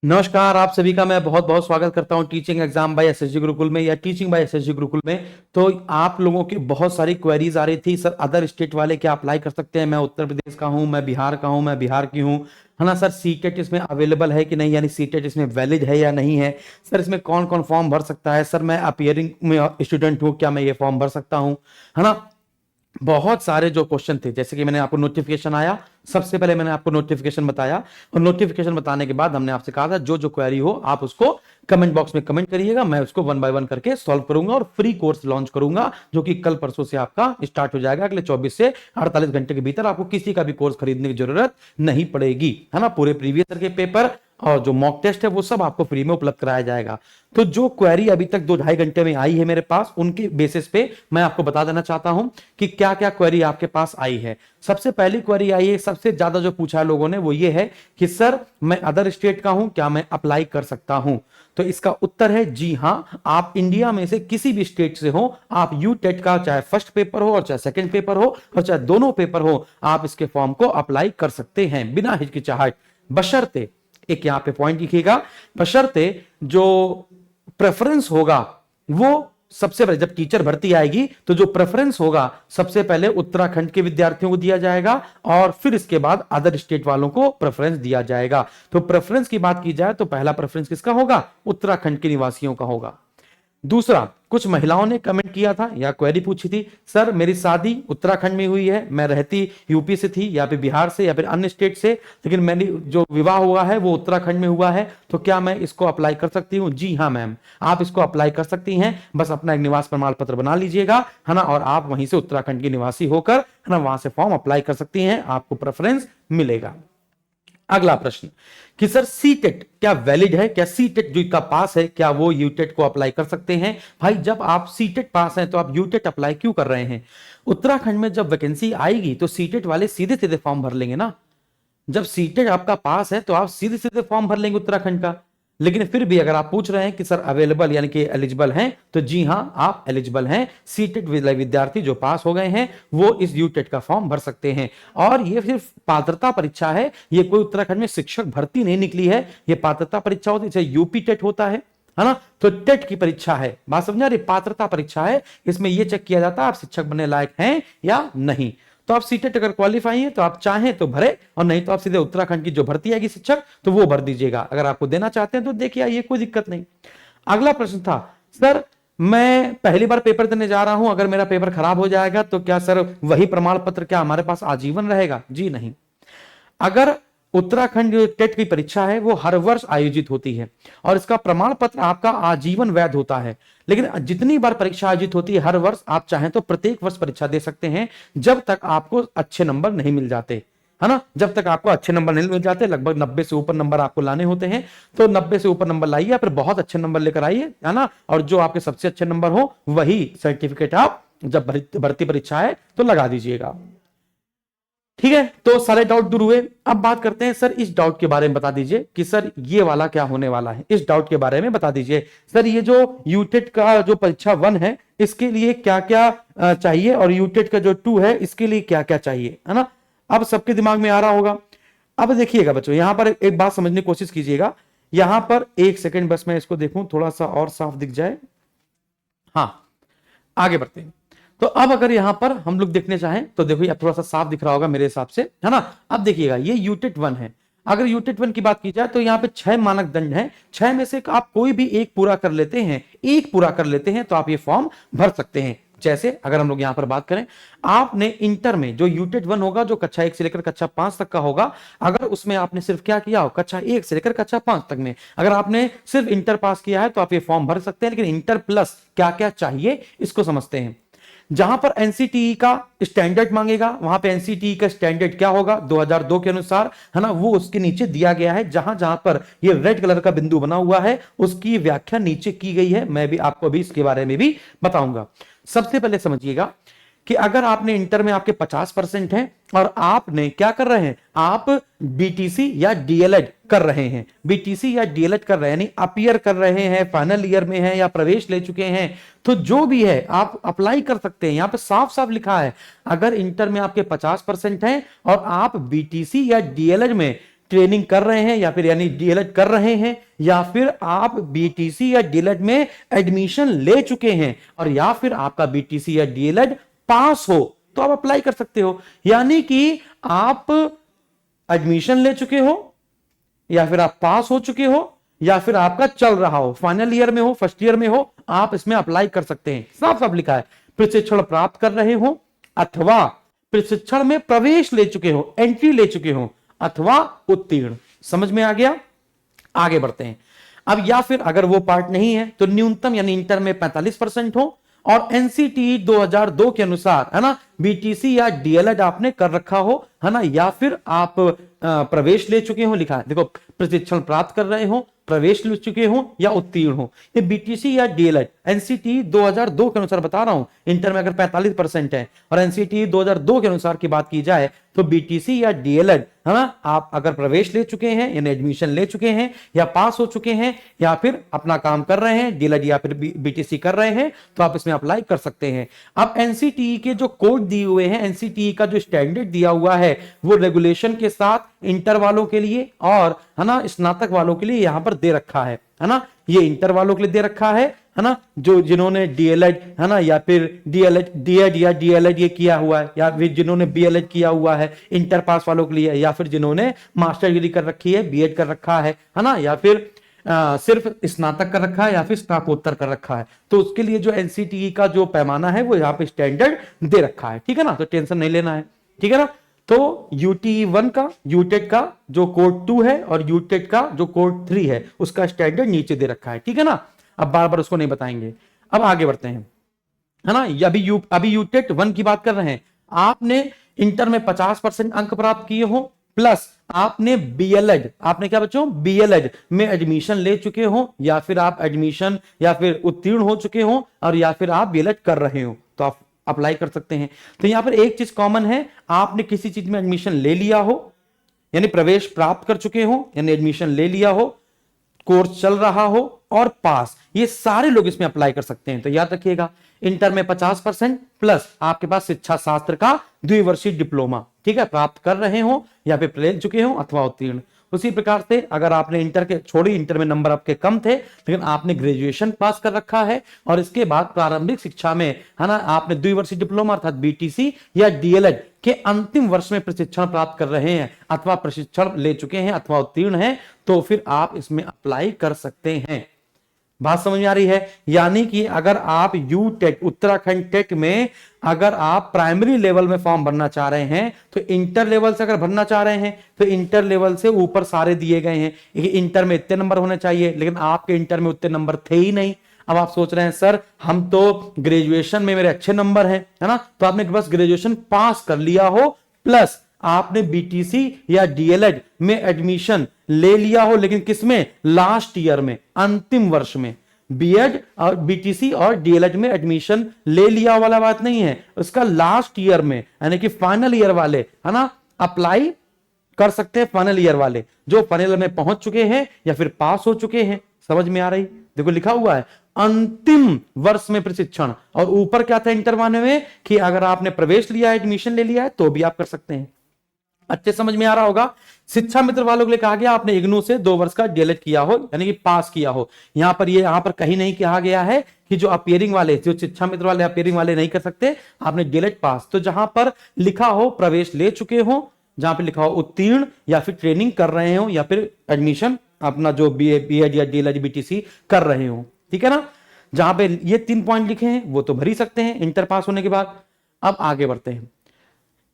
नमस्कार, आप सभी का मैं बहुत बहुत स्वागत करता हूं teaching exam by SSG Gurukul में या टीचिंग बाय एसएसजी गुरुकुल में। तो आप लोगों की बहुत सारी क्वेरीज आ रही थी, सर अदर स्टेट वाले क्या अप्लाई कर सकते हैं? मैं उत्तर प्रदेश का हूं, मैं बिहार का हूं, मैं बिहार की हूं, है ना सर। सीटेट इसमें अवेलेबल है कि नहीं, यानी सीटेट इसमें वैलिड है या नहीं है? सर इसमें कौन कौन फॉर्म भर सकता है? सर मैं अपियरिंग में स्टूडेंट हूं, क्या मैं ये फॉर्म भर सकता हूं, है ना। बहुत सारे जो क्वेश्चन थे, जैसे कि मैंने आपको नोटिफिकेशन आया, सबसे पहले मैंने आपको नोटिफिकेशन बताया और नोटिफिकेशन बताने के बाद हमने आपसे कहा था जो जो क्वेरी हो आप उसको कमेंट बॉक्स में कमेंट करिएगा, मैं उसको वन बाय वन करके सॉल्व करूंगा और फ्री कोर्स लॉन्च करूंगा जो कि कल परसों से आपका स्टार्ट हो जाएगा। अगले 24 से 48 घंटे के भीतर आपको किसी का भी कोर्स खरीदने की जरूरत नहीं पड़ेगी, है ना। पूरे प्रीवियस ईयर के पेपर और जो मॉक टेस्ट है वो सब आपको फ्री में उपलब्ध कराया जाएगा। तो जो क्वेरी अभी तक 2-2.5 घंटे में आई है मेरे पास, उनके बेसिस पे मैं आपको बता देना चाहता हूं कि क्या क्या क्वेरी आपके पास आई है। सबसे पहली क्वेरी आई है, सबसे ज्यादा जो पूछा है लोगों ने, वो ये है कि सर मैं अदर स्टेट का हूं, क्या मैं अप्लाई कर सकता हूं? तो इसका उत्तर है जी हां, आप इंडिया में से किसी भी स्टेट से हो, आप यू टेट का चाहे फर्स्ट पेपर हो और चाहे सेकंड पेपर हो और चाहे दोनों पेपर हो, आप इसके फॉर्म को अप्लाई कर सकते हैं बिना हिचकिचाहट। बशर्ते, एक यहां पे पॉइंट लिखिएगा, बशर्ते जो प्रेफरेंस होगा वो सबसे पहले, जब टीचर भर्ती आएगी तो जो प्रेफरेंस होगा सबसे पहले उत्तराखंड के विद्यार्थियों को दिया जाएगा और फिर इसके बाद अदर स्टेट वालों को प्रेफरेंस दिया जाएगा। तो प्रेफरेंस की बात की जाए तो पहला प्रेफरेंस किसका होगा? उत्तराखंड के निवासियों का होगा। दूसरा, कुछ महिलाओं ने कमेंट किया था या क्वेरी पूछी थी, सर मेरी शादी उत्तराखंड में हुई है, मैं रहती यूपी से थी या फिर बिहार से या फिर अन्य स्टेट से, लेकिन मैंने जो विवाह हुआ है वो उत्तराखंड में हुआ है, तो क्या मैं इसको अप्लाई कर सकती हूँ? जी हाँ मैम, आप इसको अप्लाई कर सकती हैं। बस अपना एक निवास प्रमाण पत्र बना लीजिएगा, है ना, और आप वहीं से उत्तराखंड की निवासी होकर, है ना, वहां से फॉर्म अप्लाई कर सकती हैं, आपको प्रेफरेंस मिलेगा। अगला प्रश्न कि सर सीटेट क्या वैलिड है? क्या सीटेट जो का पास है, क्या वो यूटेट को अप्लाई कर सकते हैं? भाई जब आप सीटेट पास हैं तो आप यूटेट अप्लाई क्यों कर रहे हैं? उत्तराखंड में जब वैकेंसी आएगी तो सीटेट वाले सीधे सीधे फॉर्म भर लेंगे ना। जब सीटेट आपका पास है तो आप सीधे सीधे फॉर्म भर लेंगे उत्तराखंड का। लेकिन फिर भी अगर आप पूछ रहे हैं कि सर अवेलेबल यानी कि एलिजिबल हैं, तो जी हां आप एलिजिबल हैं। सीटेट विद्यार्थी जो पास हो गए हैं वो इस यूटेट का फॉर्म भर सकते हैं। और ये सिर्फ पात्रता परीक्षा है, ये कोई उत्तराखंड में शिक्षक भर्ती नहीं निकली है, ये पात्रता परीक्षा होती है, जैसे यूपी टेट होता है ना। तो टेट की परीक्षा है, बात समझा रही, पात्रता परीक्षा है, इसमें यह चेक किया जाता है आप शिक्षक बनने लायक हैं या नहीं। तो आप सीटेट अगर क्वालिफाई हैं तो आप चाहें तो भरे, और नहीं तो आप सीधे उत्तराखंड की जो भर्ती आएगी शिक्षक तो वो भर दीजिएगा। अगर आपको देना चाहते हैं तो देखिए आइए, कोई दिक्कत नहीं। अगला प्रश्न था, सर मैं पहली बार पेपर देने जा रहा हूं, अगर मेरा पेपर खराब हो जाएगा तो क्या सर वही प्रमाण पत्र क्या हमारे पास आजीवन रहेगा? जी नहीं। अगर उत्तराखंड जो टेट की परीक्षा है वो हर वर्ष आयोजित होती है और इसका प्रमाण पत्र आपका आजीवन वैध होता है। लेकिन जितनी बार परीक्षा आयोजित होती है हर वर्ष, आप चाहें तो प्रत्येक वर्ष परीक्षा दे सकते हैं जब तक आपको अच्छे नंबर नहीं मिल जाते, है ना। जब तक आपको अच्छे नंबर नहीं मिल जाते, लगभग 90 से ऊपर नंबर आपको लाने होते हैं, तो 90 से ऊपर नंबर लाइए, फिर बहुत अच्छे नंबर लेकर आइए, है ना। और जो आपके सबसे अच्छे नंबर हो वही सर्टिफिकेट आप जब भर्ती परीक्षा है तो लगा दीजिएगा। ठीक है, तो सारे डाउट दूर हुए। अब बात करते हैं, सर इस डाउट के बारे में बता दीजिए कि सर ये वाला क्या होने वाला है, इस डाउट के बारे में बता दीजिए। सर ये जो यूटेट का जो परीक्षा 1 है इसके लिए क्या क्या चाहिए और यूटेट का जो 2 है इसके लिए क्या क्या चाहिए, है ना। अब सबके दिमाग में आ रहा होगा। अब देखिएगा बच्चों, यहां पर एक बात समझने की कोशिश कीजिएगा। यहां पर एक सेकेंड बस मैं इसको देखूं थोड़ा सा और साफ दिख जाए। हाँ, आगे बढ़ते हैं। तो अब अगर यहां पर हम लोग देखने चाहें तो देखो ये थोड़ा सा साफ दिख रहा होगा मेरे हिसाब से, है ना। अब देखिएगा ये यूटेट 1 है। अगर यूटेट 1 की बात की जाए तो यहां पे 6 मानक दंड हैं, 6 में से आप कोई भी एक पूरा कर लेते हैं, एक पूरा कर लेते हैं तो आप ये फॉर्म भर सकते हैं। जैसे अगर हम लोग यहां पर बात करें, आपने इंटर में जो यूटेट 1 होगा जो कक्षा 1 से लेकर कक्षा 5 तक का होगा, अगर उसमें आपने सिर्फ क्या किया हो, कक्षा 1 से लेकर कक्षा 5 तक में अगर आपने सिर्फ इंटर पास किया है तो आप ये फॉर्म भर सकते हैं। लेकिन इंटर प्लस क्या क्या चाहिए इसको समझते हैं। जहां पर एनसीटीई का स्टैंडर्ड मांगेगा वहां पे एनसीटीई का स्टैंडर्ड क्या होगा 2002 के अनुसार, है ना, वो उसके नीचे दिया गया है। जहां जहां पर ये रेड कलर का बिंदु बना हुआ है उसकी व्याख्या नीचे की गई है, मैं भी आपको अभी इसके बारे में भी बताऊंगा। सबसे पहले समझिएगा कि अगर आपने इंटर में आपके 50% हैं और आपने क्या कर रहे हैं, आप बीटीसी या डीएलएड कर रहे हैं, बीटीसी या डीएलएड कर रहे हैं, यानी अपीयर कर रहे हैं, फाइनल ईयर में हैं या प्रवेश ले चुके हैं, तो जो भी है आप अप्लाई कर सकते हैं। यहां पे साफ साफ लिखा है, अगर इंटर में आपके 50% हैं और आप बीटीसी या डीएलएड में ट्रेनिंग कर रहे हैं या फिर यानी डीएलएड कर रहे हैं, या फिर आप बीटीसी या डीएलएड में एडमिशन ले चुके हैं और या फिर आपका बीटीसी या डीएलएड पास हो, तो आप अप्लाई कर सकते हो। यानी कि आप एडमिशन ले चुके हो या फिर आप पास हो चुके हो या फिर आपका चल रहा हो, फाइनल ईयर में हो, फर्स्ट ईयर में हो, आप इसमें अप्लाई कर सकते हैं। साफ साफ लिखा है, प्रशिक्षण प्राप्त कर रहे हो अथवा प्रशिक्षण में प्रवेश ले चुके हो, एंट्री ले चुके हो अथवा उत्तीर्ण। समझ में आ गया? आगे बढ़ते हैं। अब या फिर अगर वो पार्ट नहीं है तो न्यूनतम यानी इंटर में 45% हो और एनसीटी 2002 के अनुसार, है ना, बीटीसी या डीएलएड आपने कर रखा हो, है ना, या फिर आप प्रवेश ले चुके हो, लिखा है देखो, प्रशिक्षण प्राप्त कर रहे हो, प्रवेश ले चुके हो या उत्तीर्ण हो। ये बीटीसी या डीएलएड एनसीटी 2002 के अनुसार बता रहा हूं, इंटर में अगर 45% है और एनसीटी 2002 के अनुसार की बात की जाए तो बीटीसी या डीएलएड, है ना, आप अगर प्रवेश ले चुके हैं यानी एडमिशन ले चुके हैं या पास हो चुके हैं या फिर अपना काम कर रहे हैं, डीएलएड या फिर बीटीसी कर रहे हैं, तो आप इसमें अप्लाई कर सकते हैं। अब एनसीटी के जो कोड दिए हुए हैं, एनसीटी का जो स्टैंडर्ड दिया हुआ है वो रेगुलेशन के साथ इंटर वालों के लिए और, है ना, स्नातक वालों के लिए यहां पर दे रखा है ना, ये इंटर वालों के लिए दे रखा है ना, जो जिन्होंने डीएलएड, है ना, या फिर डीएलएड डीएड या डीएलएड ये किया हुआ है, या फिर जिन्होंने बीएलएड किया हुआ है, इंटर पास वालों के लिए, या फिर जिन्होंने मास्टर डिग्री कर रखी है, बीएड कर रखा है ना, या फिर सिर्फ स्नातक कर रखा है या फिर स्नातकोत्तर कर रखा है, तो उसके लिए जो एनसीटीई का जो पैमाना है वो यहाँ पे स्टैंडर्ड दे रखा है। ठीक है ना, तो टेंशन नहीं लेना है। ठीक है ना, तो यूटी1 का, यूटेट का जो कोड 2 है और यूटेट का जो कोड 3 है उसका स्टैंडर्ड नीचे दे रखा है। ठीक है ना, अब बार बार उसको नहीं बताएंगे। अब आगे बढ़ते हैं, है ना, अभी यूटेट 1 की बात कर रहे हैं। आपने इंटर में 50% अंक प्राप्त किए हो प्लस आपने बीएलएड, आपने क्या बच्चों, बीएलएड में एडमिशन ले चुके हो या फिर आप एडमिशन या फिर उत्तीर्ण हो चुके हो और या फिर आप बीएलएड कर रहे हो, तो आप अप्लाई कर सकते हैं। तो यहां पर एक चीज कॉमन है, आपने किसी चीज में एडमिशन ले लिया हो यानी प्रवेश प्राप्त कर चुके हो यानी एडमिशन ले लिया हो, कोर्स चल रहा हो और पास, ये सारे लोग इसमें अप्लाई कर सकते हैं। तो याद रखिएगा, इंटर में 50% प्लस आपके पास शिक्षा शास्त्र का द्विवर्षीय डिप्लोमा, ठीक है, प्राप्त कर रहे हो या फिर ले चुके हो अथवा उत्तीर्ण। उसी प्रकार से अगर आपने इंटर के छोड़ी, इंटर में नंबर आपके कम थे लेकिन आपने ग्रेजुएशन पास कर रखा है और इसके बाद प्रारंभिक शिक्षा में, है ना, आपने द्विवर्षीय डिप्लोमा अर्थात बीटीसी या डीएलएड के अंतिम वर्ष में प्रशिक्षण प्राप्त कर रहे हैं अथवा प्रशिक्षण ले चुके हैं अथवा उत्तीर्ण हैं, तो फिर आप इसमें अप्लाई कर सकते हैं। बात समझ में आ रही है? यानी कि अगर आप यूटेट, उत्तराखंड टेट में अगर आप प्राइमरी लेवल में फॉर्म भरना चाह रहे हैं तो इंटर लेवल से अगर भरना चाह रहे हैं तो इंटर लेवल से ऊपर सारे दिए गए हैं, इंटर में इतने नंबर होने चाहिए, लेकिन आपके इंटर में उतने नंबर थे ही नहीं। अब आप सोच रहे हैं सर हम तो ग्रेजुएशन में मेरे अच्छे नंबर हैं, है ना, तो आपने बस ग्रेजुएशन पास कर लिया हो प्लस आपने बीटीसी या डीएलएड में एडमिशन ले लिया हो, लेकिन किसमें, लास्ट ईयर में, अंतिम वर्ष में। बीएड और बीटीसी और डीएलएड में एडमिशन ले लिया वाला बात नहीं है, उसका लास्ट ईयर में यानी कि फाइनल ईयर वाले, है ना, अप्लाई कर सकते हैं। फाइनल ईयर वाले जो फाइनल ईयर में पहुंच चुके हैं या फिर पास हो चुके हैं। समझ में आ रही? देखो लिखा हुआ है अंतिम वर्ष में प्रशिक्षण, और ऊपर क्या था इंटर वाले में कि अगर आपने प्रवेश लिया है, एडमिशन ले लिया है तो भी आप कर सकते हैं। अच्छे समझ में आ रहा होगा। शिक्षा मित्र वालों के लिए कहा गया आपने इग्नू से 2 वर्ष का डीएलएड किया हो यानी कि पास किया हो। यहां पर कहीं नहीं कहा गया है कि जो अपियरिंग वाले, जो शिक्षा मित्र वाले अपियरिंग वाले नहीं कर सकते, आपने डीएलएड पास। तो जहां पर लिखा हो प्रवेश ले चुके हो, जहां पर लिखा हो उत्तीर्ण या फिर ट्रेनिंग कर रहे हो या फिर एडमिशन अपना जो बीएड या डीएलएड बीटीसी कर रहे हो, ठीक है ना, जहां पे ये 3 पॉइंट लिखे हैं वो तो भर ही सकते हैं इंटर पास होने के बाद। अब आगे बढ़ते हैं,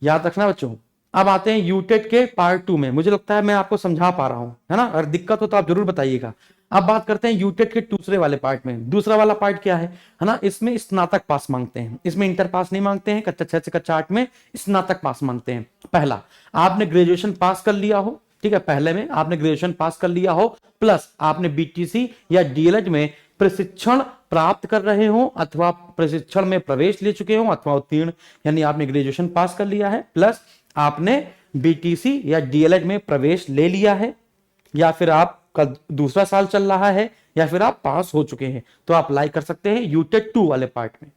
याद रखना बच्चों। अब आते हैं यूटेट के पार्ट 2 में। मुझे लगता है मैं आपको समझा पा रहा हूं, है ना, अगर दिक्कत हो तो आप जरूर बताइएगा। अब बात करते हैं यूटेट के दूसरे वाले पार्ट में। दूसरा वाला पार्ट क्या है ना, इसमें स्नातक पास मांगते हैं, इसमें इंटर पास नहीं मांगते हैं। कक्षा 6 से कक्षा 8 में स्नातक पास मांगते हैं। पहला, आपने ग्रेजुएशन पास कर लिया हो, ठीक है, पहले में आपने ग्रेजुएशन पास कर लिया हो प्लस आपने बीटीसी या डीएलएड में प्रशिक्षण प्राप्त कर रहे हो अथवा प्रशिक्षण में प्रवेश ले चुके हो अथवा उत्तीर्ण, यानी आपने ग्रेजुएशन पास कर लिया है प्लस आपने बीटीसी या डीएलएड में प्रवेश ले लिया है, या फिर आपका दूसरा साल चल रहा है या फिर आप पास हो चुके हैं, तो आप अप्लाई कर सकते हैं यूटेट 2 वाले पार्ट में।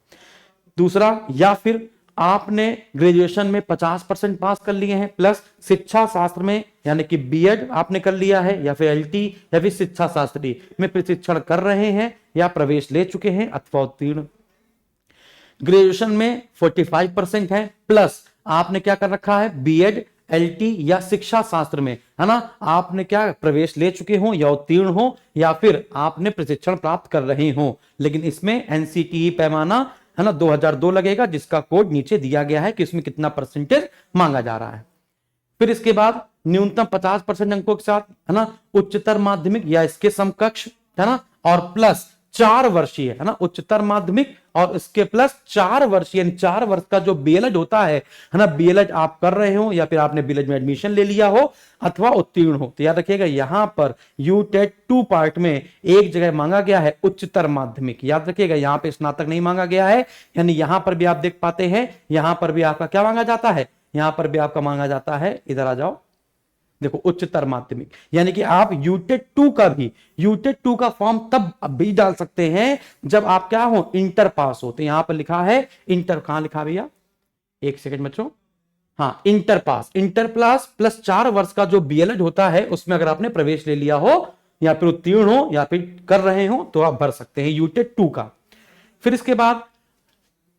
दूसरा, या फिर आपने ग्रेजुएशन में 50% पास कर लिए हैं प्लस शिक्षा शास्त्र में यानी कि बीएड आपने कर लिया है या फिर एलटी या फिर शिक्षा शास्त्री में प्रशिक्षण कर रहे हैं या प्रवेश ले चुके हैं अथवा उत्तीर्ण। ग्रेजुएशन में 45% है, प्लस आपने क्या कर रखा है, बीएड एलटी या शिक्षा शास्त्र में, है ना, आपने क्या प्रवेश ले चुके हो या उत्तीर्ण हो या फिर आपने प्रशिक्षण प्राप्त कर रहे हो। लेकिन इसमें एनसीटीई पैमाना, है ना, 2002 लगेगा, जिसका कोड नीचे दिया गया है कि इसमें कितना परसेंटेज मांगा जा रहा है। फिर इसके बाद न्यूनतम 50% अंकों के साथ, है ना, उच्चतर माध्यमिक या इसके समकक्ष, है ना, और प्लस 4 वर्षीय, है ना, उच्चतर माध्यमिक और इसके प्लस 4 वर्ष, यानी 4 वर्ष का जो बीएलएड होता है ना, बीएलएड आप कर रहे हो या फिर आपने बीएलएड में एडमिशन ले लिया हो अथवा उत्तीर्ण हो। तो याद रखिएगा यहां पर यूटेट 2 पार्ट में एक जगह मांगा गया है उच्चतर माध्यमिक, याद रखिएगा यहां पे स्नातक नहीं मांगा गया है। यानी यहां पर भी आप देख पाते हैं, यहां पर भी आपका क्या मांगा जाता है, यहां पर भी आपका मांगा जाता है, इधर आ जाओ, देखो उच्चतर माध्यमिक। यानी कि आप यूटेट 2 का भी, यूटेट 2 का फॉर्म तब भी डाल सकते हैं जब आप क्या हो, इंटर पास हो। तो यहां पर लिखा है इंटर, कहां लिखा भैया, एक सेकंड बच्चों, हाँ inter pass, inter plus plus 4 वर्ष का जो बीएलएड होता है उसमें अगर आपने प्रवेश ले लिया हो या फिर उत्तीर्ण हो या फिर कर रहे हो तो आप भर सकते हैं यूटेट 2 का। फिर इसके बाद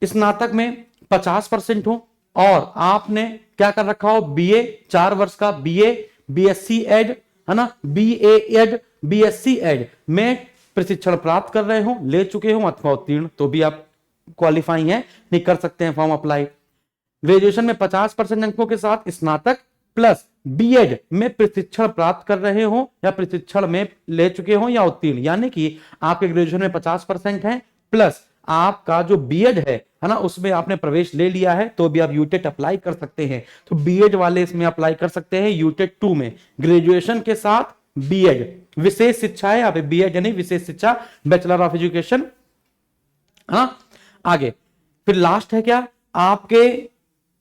स्नातक में 50% हो और आपने क्या कर रखा हो, बीए 4 वर्ष का, बीए बीएससी एड, है ना, बीए एड बीएससी एड में प्रशिक्षण प्राप्त कर रहे हो, ले चुके हो अथवा उत्तीर्ण, तो भी आप क्वालिफाई हैं, नहीं कर सकते हैं फॉर्म अप्लाई। ग्रेजुएशन में 50% अंकों के साथ स्नातक प्लस बीएड में प्रशिक्षण प्राप्त कर रहे हो या प्रशिक्षण में ले चुके हो या उत्तीर्ण, यानी कि आपके ग्रेजुएशन में 50% है प्लस आपका जो बीएड है ना, उसमें आपने प्रवेश ले लिया है तो भी आप यूटेट अप्लाई कर सकते हैं। तो बीएड वाले इसमें अप्लाई कर सकते हैं यूटेट 2 में, ग्रेजुएशन के साथ बीएड विशेष शिक्षा है, यहाँ पे बीएड यानी विशेष शिक्षा, बैचलर ऑफ एजुकेशन। हाँ आगे फिर लास्ट है क्या, आपके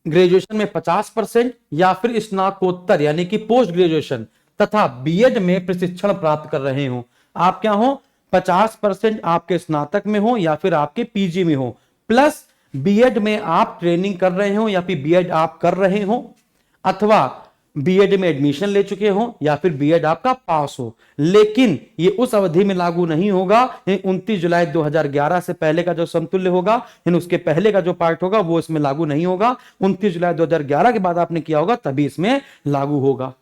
ग्रेजुएशन में 50% या फिर स्नातकोत्तर यानी कि पोस्ट ग्रेजुएशन तथा बीएड में प्रशिक्षण प्राप्त कर रहे हो। आप क्या हो, 50% आपके स्नातक में हो या फिर आपके पीजी में हो, प्लस बीएड में आप ट्रेनिंग कर रहे हो या फिर बीएड आप कर रहे हो अथवा बीएड में एडमिशन ले चुके हो या फिर बीएड आपका पास हो। लेकिन ये उस अवधि में लागू नहीं होगा, 29 जुलाई 2011 से पहले का जो समतुल्य होगा, उसके पहले का जो पार्ट होगा वो इसमें लागू नहीं होगा। 29 जुलाई 2011 के बाद आपने किया होगा तभी इसमें लागू होगा।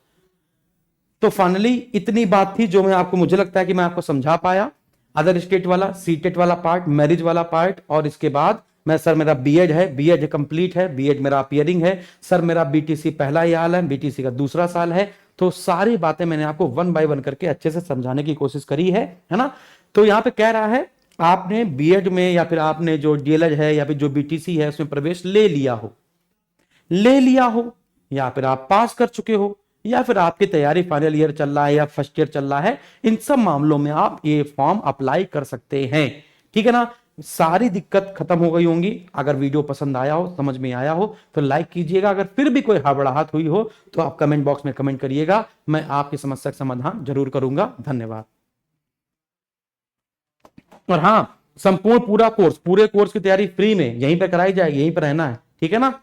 तो फाइनली इतनी बात थी जो मैं आपको, मुझे लगता है कि मैं आपको समझा पाया। अदर स्टेट वाला, सीटेट वाला पार्ट, मैरिज वाला पार्ट, और इसके बाद मैं सर मेरा बीएड है, बीएड कंप्लीट है, बीएड मेरा अपीयरिंग है, सर मेरा बीटीसी पहला ही साल है, बीटीसी का दूसरा साल है। तो सारी बातें मैंने आपको 1 बाय 1 करके अच्छे से समझाने की कोशिश करी है ना। तो यहाँ पे कह रहा है आपने बीएड में या फिर आपने जो डीएलएड है या फिर जो बीटीसी है उसमें प्रवेश ले लिया हो या फिर आप पास कर चुके हो या फिर आपकी तैयारी फाइनल ईयर चल रहा है या फर्स्ट ईयर चल रहा है, इन सब मामलों में आप ये फॉर्म अप्लाई कर सकते हैं। ठीक है ना, सारी दिक्कत खत्म हो गई होंगी। अगर वीडियो पसंद आया हो, समझ में आया हो तो लाइक कीजिएगा। अगर फिर भी कोई हड़बड़ाहट हुई हो तो आप कमेंट बॉक्स में कमेंट करिएगा, मैं आपकी समस्या का समाधान जरूर करूंगा। धन्यवाद। और हाँ, संपूर्ण पूरे कोर्स की तैयारी फ्री में यहीं पर कराई जाएगी, यहीं पर रहना है, ठीक है ना।